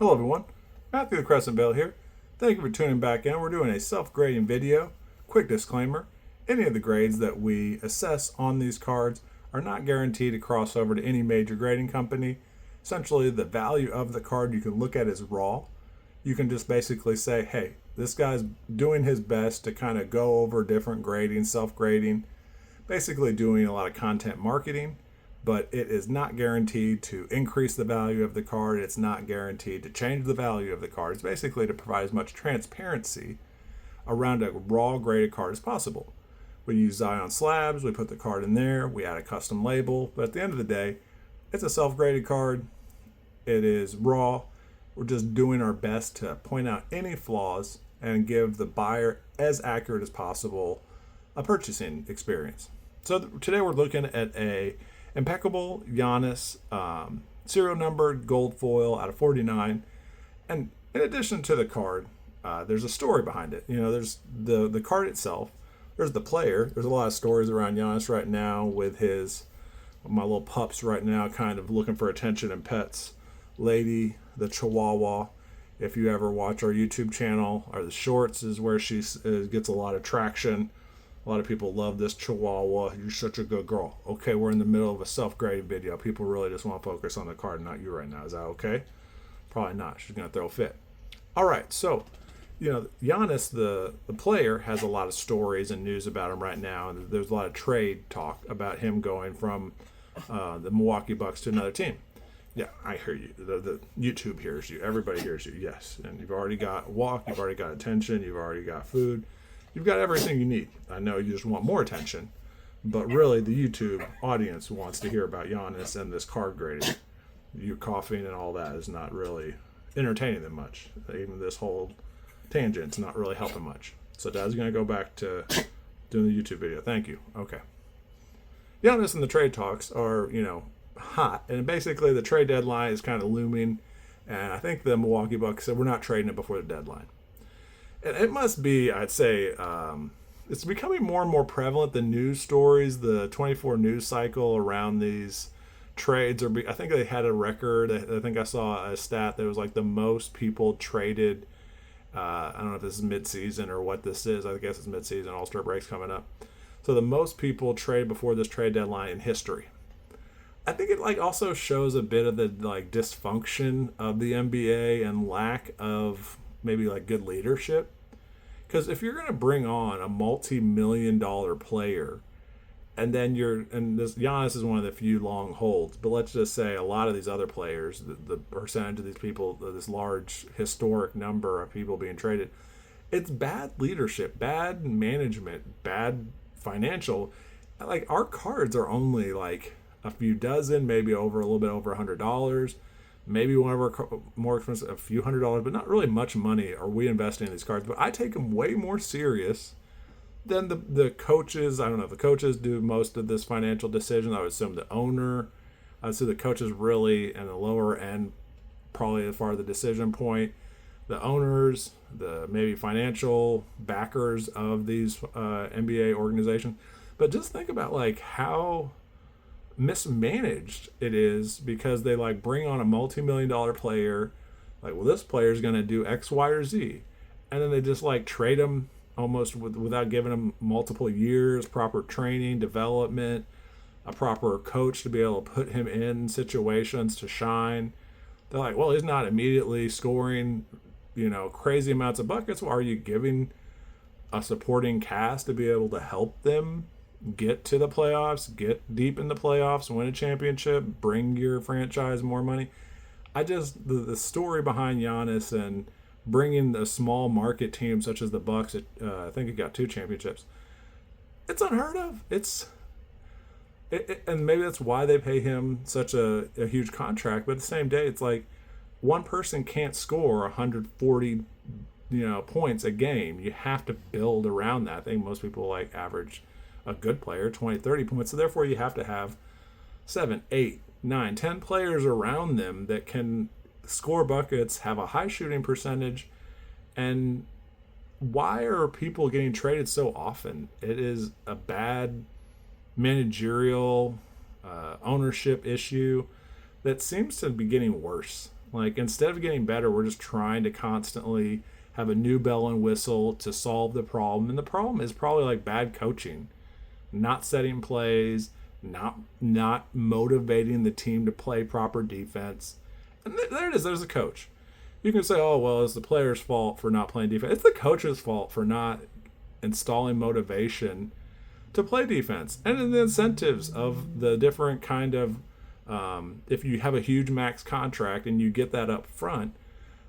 Hello everyone, Matthew the Crescent Vale here. Thank you for tuning back in. We're doing a self-grading video. Quick disclaimer, any of the grades that we assess on these cards are not guaranteed to cross over to any major grading company. Essentially, the value of the card you can look at as raw. You can just basically say, hey, this guy's doing his best to kind of go over different grading, self-grading, basically doing a lot of content marketing. But it is not guaranteed to increase the value of the card. It's not guaranteed to change the value of the card. It's basically to provide as much transparency around a raw graded card as possible. We use Zion slabs, we put the card in there, we add a custom label, but at the end of the day, it's a self-graded card. It is raw. We're just doing our best to point out any flaws and give the buyer as accurate as possible a purchasing experience. So today we're looking at a Impeccable Giannis serial numbered gold foil out of 49. And in addition to the card, there's a story behind it. You know, there's the card itself. There's the player. There's a lot of stories around Giannis right now with my little pups right now kind of looking for attention and pets. Lady, the Chihuahua. If you ever watch our YouTube channel, or the shorts is where she gets a lot of traction. A lot of people love this Chihuahua. You're such a good girl. Okay, we're in the middle of a self-grading video. People really just want to focus on the card, not you right now. Is that okay? Probably not. She's going to throw a fit. All right, so, you know, Giannis, the player, has a lot of stories and news about him right now. And there's a lot of trade talk about him going from the Milwaukee Bucks to another team. Yeah, I hear you. The YouTube hears you. Everybody hears you, yes. And you've already got walk. You've already got attention. You've already got food. You've got everything you need. I know you just want more attention, but really the YouTube audience wants to hear about Giannis and this card grading. You coughing and all that is not really entertaining them much. Even this whole tangent's not really helping much. So Dad's going to go back to doing the YouTube video. Thank you. Okay. Giannis and the trade talks are, you know, hot. And basically the trade deadline is kind of looming. And I think the Milwaukee Bucks said we're not trading it before the deadline. And it must be, I'd say, it's becoming more and more prevalent, the news stories, the 24 news cycle around these trades. I think they had a record. I think I saw a stat that was like the most people traded. I don't know if this is mid-season or what this is. I guess it's mid-season. All-Star break's coming up. So the most people trade before this trade deadline in history. I think it like also shows a bit of the like dysfunction of the NBA and lack of maybe like good leadership. Because if you're going to bring on a multi-million-dollar player, and then this Giannis is one of the few long holds, but let's just say a lot of these other players, the percentage of these people, this large historic number of people being traded, it's bad leadership, bad management, bad financial. Like our cards are only like a few dozen, maybe over a little bit over $100. Maybe one of our more expensive, a few $100s, but not really much money are we investing in these cards. But I take them way more serious than the coaches. I don't know if the coaches do most of this financial decision. I would assume the owner. I would say the coaches really in the lower end, probably as far as the decision point. The owners, the maybe financial backers of these NBA organizations. But just think about like how mismanaged it is, because they like bring on a multi-million-dollar player, like, well, this player is going to do X, Y, or Z, and then they just like trade him almost without giving him multiple years, proper training, development, a proper coach to be able to put him in situations to shine. They're like, well, he's not immediately scoring, you know, crazy amounts of buckets. Well, are you giving a supporting cast to be able to help them get to the playoffs, get deep in the playoffs, win a championship, bring your franchise more money? The story behind Giannis and bringing a small market team such as the Bucks, I think it got 2 championships. It's unheard of. And maybe that's why they pay him such a huge contract. But at the same day, it's like one person can't score 140, points a game. You have to build around that. I think most people like average a good player 20, 30 points. So therefore you have to have 7, 8, 9, 10 players around them that can score buckets, have a high shooting percentage. And why are people getting traded so often? It is a bad managerial ownership issue that seems to be getting worse Like, instead of getting better, we're just trying to constantly have a new bell and whistle to solve the problem. And the problem is probably like bad coaching, not setting plays, not motivating the team to play proper defense. And there it is. There's a coach. You can say, oh, well, it's the player's fault for not playing defense. It's the coach's fault for not installing motivation to play defense. And then the incentives of the different kind of, if you have a huge max contract and you get that up front,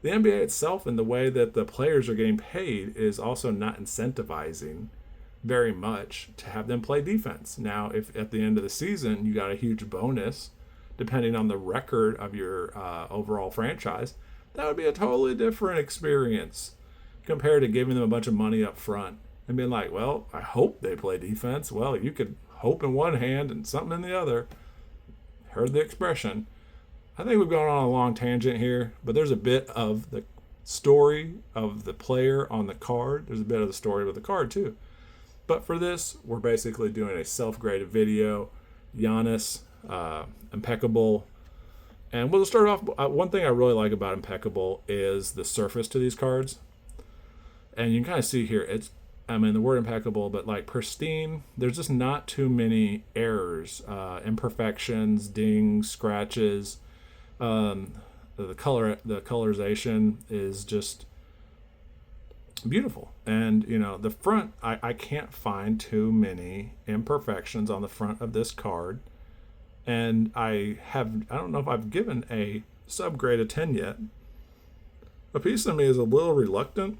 the NBA itself and the way that the players are getting paid is also not incentivizing very much to have them play defense. Now, if at the end of the season you got a huge bonus, depending on the record of your overall franchise, that would be a totally different experience compared to giving them a bunch of money up front and being like, well, I hope they play defense. Well, you could hope in one hand and something in the other. Heard the expression. I think we've gone on a long tangent here, but there's a bit of the story of the player on the card. There's a bit of the story of the card too. But for this, we're basically doing a self-graded video. Giannis, Impeccable. And we'll start off, one thing I really like about Impeccable is the surface to these cards. And you can kind of see here, the word impeccable, but like pristine, there's just not too many errors, imperfections, dings, scratches. The colorization is just beautiful. And, the front, I can't find too many imperfections on the front of this card. And I don't know if I've given a subgrade a 10 yet. A piece of me is a little reluctant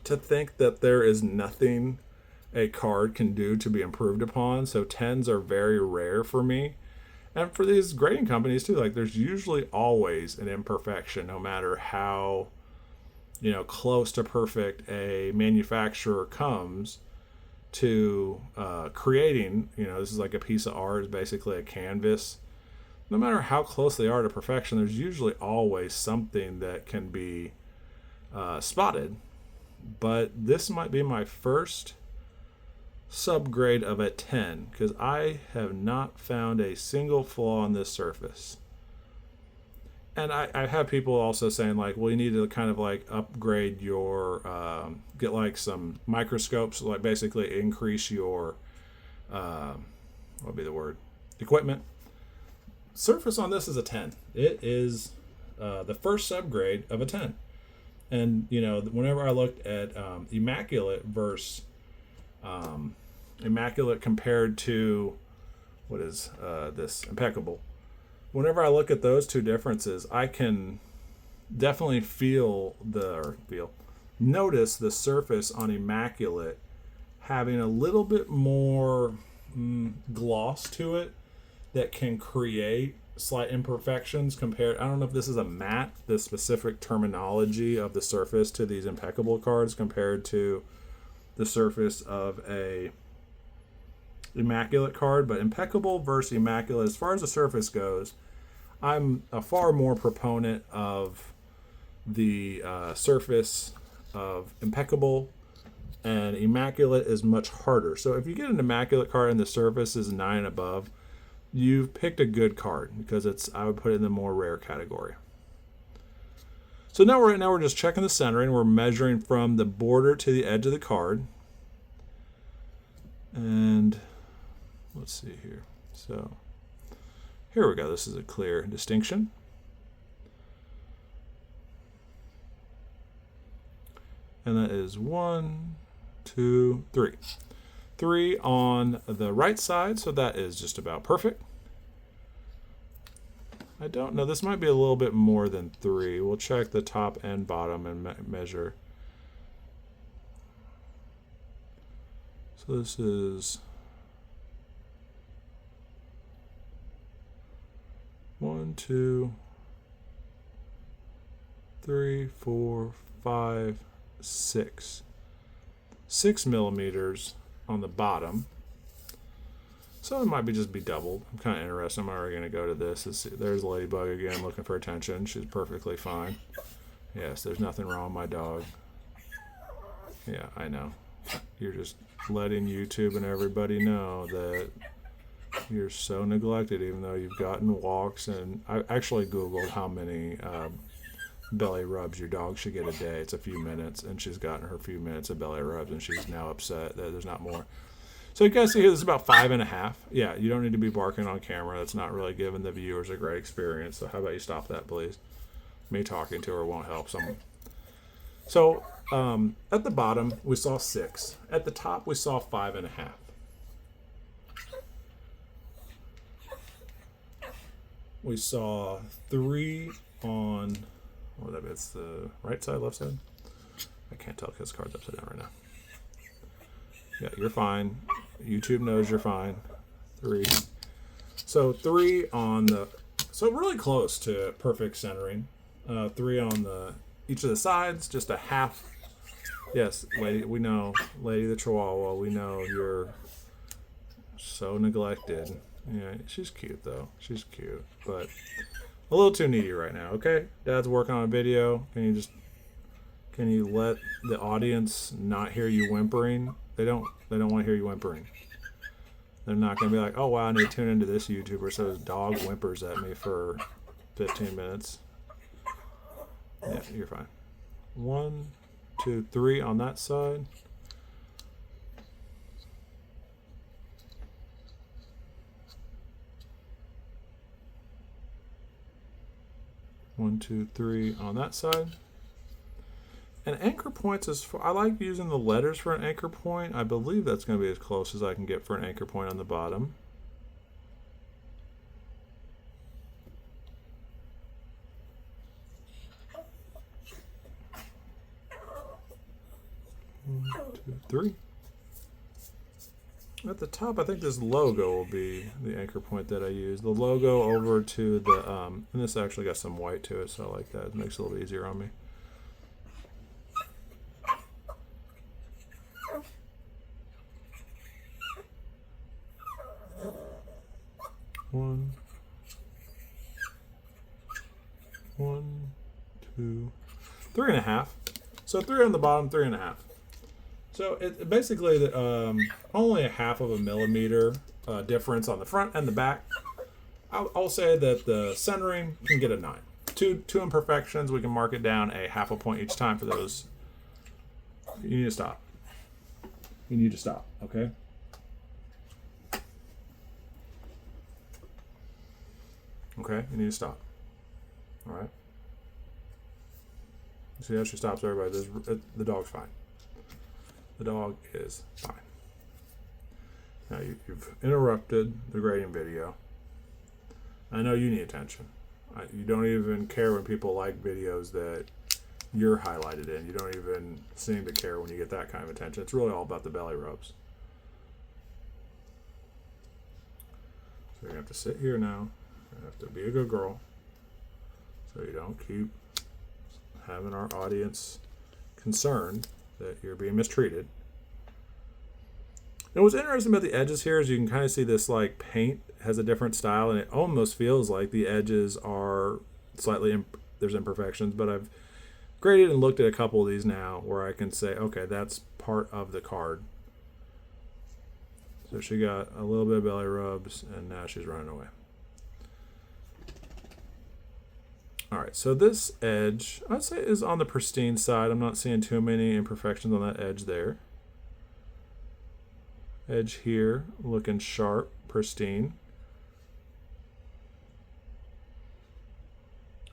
to think that there is nothing a card can do to be improved upon. So 10s are very rare for me. And for these grading companies too, like there's usually always an imperfection, no matter how, close to perfect a manufacturer comes to creating, this is like a piece of art, is basically a canvas. No matter how close they are to perfection, there's usually always something that can be spotted. But this might be my first subgrade of a 10 because I have not found a single flaw on this surface. And I have people also saying like, well, you need to kind of like upgrade your, get like some microscopes, like basically increase your, what would be the word? Equipment. Surface on this is a 10. It is the first subgrade of a 10. And, whenever I looked at Immaculate versus Immaculate compared to, what is this, Impeccable, whenever I look at those two differences, I can definitely notice the surface on Immaculate having a little bit more gloss to it that can create slight imperfections compared. I don't know if this is a matte, the specific terminology of the surface to these Impeccable cards compared to the surface of a Immaculate card, but Impeccable versus Immaculate, as far as the surface goes, I'm a far more proponent of the surface of Impeccable, and Immaculate is much harder. So if you get an Immaculate card and the surface is 9 above, you've picked a good card because I would put it in the more rare category. So right now we're just checking the centering. We're measuring from the border to the edge of the card. And let's see here. So here we go. This is a clear distinction. And that is 1, 2, 3. 3 on the right side, so that is just about perfect. I don't know. This might be a little bit more than 3. We'll check the top and bottom and measure. So this is 1, 2, 3, 4, 5, 6. 6 millimeters on the bottom. So it might just be doubled. I'm kind of interested. I'm already going to go to this. There's Ladybug again looking for attention. She's perfectly fine. Yes, there's nothing wrong with my dog. Yeah, I know. You're just letting YouTube and everybody know that You're so neglected, even though you've gotten walks. And I actually Googled how many belly rubs your dog should get a day. It's a few minutes, and she's gotten her few minutes of belly rubs, and she's now upset that there's not more. So you guys see here, this is about 5.5. Yeah, you don't need to be barking on camera. That's not really giving the viewers a great experience. So how about you stop that, please? Me talking to her won't help someone. So at the bottom, we saw 6. At the top, we saw 5.5. We saw 3 on, whatever, it's the right side, left side? I can't tell because the card's upside down right now. Yeah, you're fine. YouTube knows you're fine. 3. So 3 on the, so really close to perfect centering. 3 on the each of the sides, just a half. Yes, lady, we know, Lady the Chihuahua, we know you're so neglected. Yeah, she's cute though. She's cute, but a little too needy right now. Okay, Dad's working on a video. Can you let the audience not hear you whimpering? They don't want to hear you whimpering. They're not going to be like, oh wow, I need to tune into this YouTuber so his dog whimpers at me for 15 minutes. Yeah, you're fine. 1, 2, 3 on that side. One, 2, 3 on that side. And anchor points is for, I like using the letters for an anchor point. I believe that's going to be as close as I can get for an anchor point on the bottom. One, 2, 3. At the top, I think this logo will be the anchor point that I use. The logo over to the, and this actually got some white to it, so I like that. It makes it a little easier on me. One, 2, 3.5. So 3 on the bottom, 3.5. So it basically only a half of a millimeter difference on the front and the back. I'll say that the centering can get a 9. Two imperfections, we can mark it down a half a point each time for those. You need to stop. You need to stop, okay? Okay, you need to stop. All right. See how she stops everybody. The dog's fine. The dog is fine. Now you've interrupted the grading video. I know you need attention. You don't even care when people like videos that you're highlighted in. You don't even seem to care when you get that kind of attention. It's really all about the belly rubs. So you're going to have to sit here now. You have to be a good girl so you don't keep having our audience concerned that you're being mistreated. And what's interesting about the edges here is you can kind of see this like paint has a different style, and it almost feels like the edges are slightly there's imperfections, but I've graded and looked at a couple of these now where I can say, okay, that's part of the card. So she got a little bit of belly rubs, and now she's running away. All right, so this edge, I'd say, is on the pristine side. I'm not seeing too many imperfections on that edge there. Edge here, looking sharp, pristine.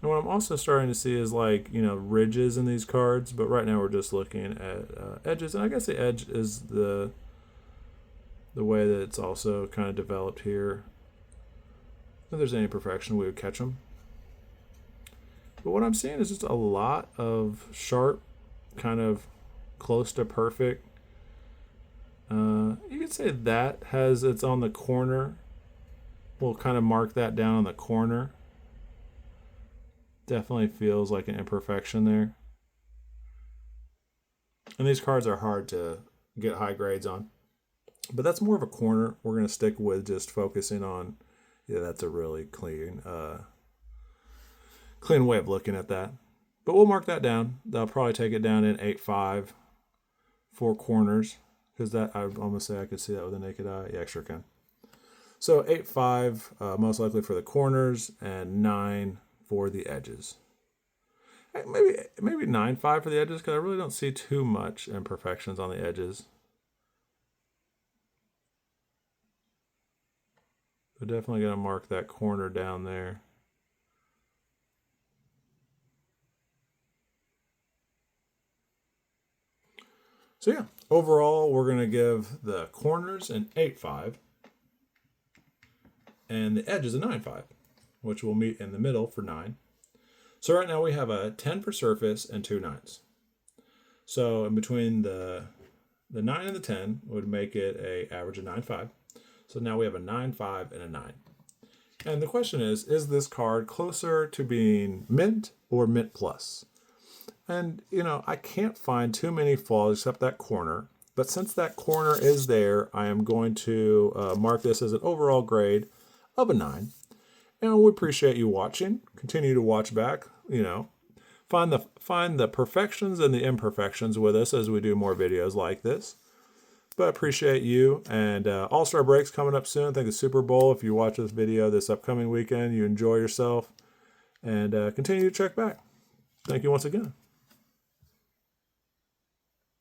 And what I'm also starting to see is like, you know, ridges in these cards, but right now we're just looking at edges. And I guess the edge is the way that it's also kind of developed here. If there's any imperfection, we would catch them. But what I'm seeing is just a lot of sharp, kind of close to perfect. You could say that it's on the corner. We'll kind of mark that down on the corner. Definitely feels like an imperfection there. And these cards are hard to get high grades on. But that's more of a corner. We're going to stick with just focusing on, yeah, that's a really clean way of looking at that. But we'll mark that down. I'll probably take it down in 8.5 for corners, because that I almost say I could see that with the naked eye. Yeah, I sure can. So 8.5 most likely for the corners and 9 for the edges. Maybe 9.5 for the edges because I really don't see too much imperfections on the edges. We're definitely going to mark that corner down there. So yeah, overall we're going to give the corners an 8.5 and the edges a 9.5, which will meet in the middle for 9. So right now we have a 10 for surface and 2 9s. So in between the 9 and the 10 would make it a average of 9.5. So now we have a 9.5 and a 9. And the question is this card closer to being mint or mint plus? And, you know, I can't find too many flaws except that corner. But since that corner is there, I am going to mark this as an overall grade of a 9. And we appreciate you watching. Continue to watch back, you know. Find the perfections and the imperfections with us as we do more videos like this. But appreciate you. And All-Star break's coming up soon. I think the Super Bowl, if you watch this video this upcoming weekend, you enjoy yourself. And continue to check back. Thank you once again.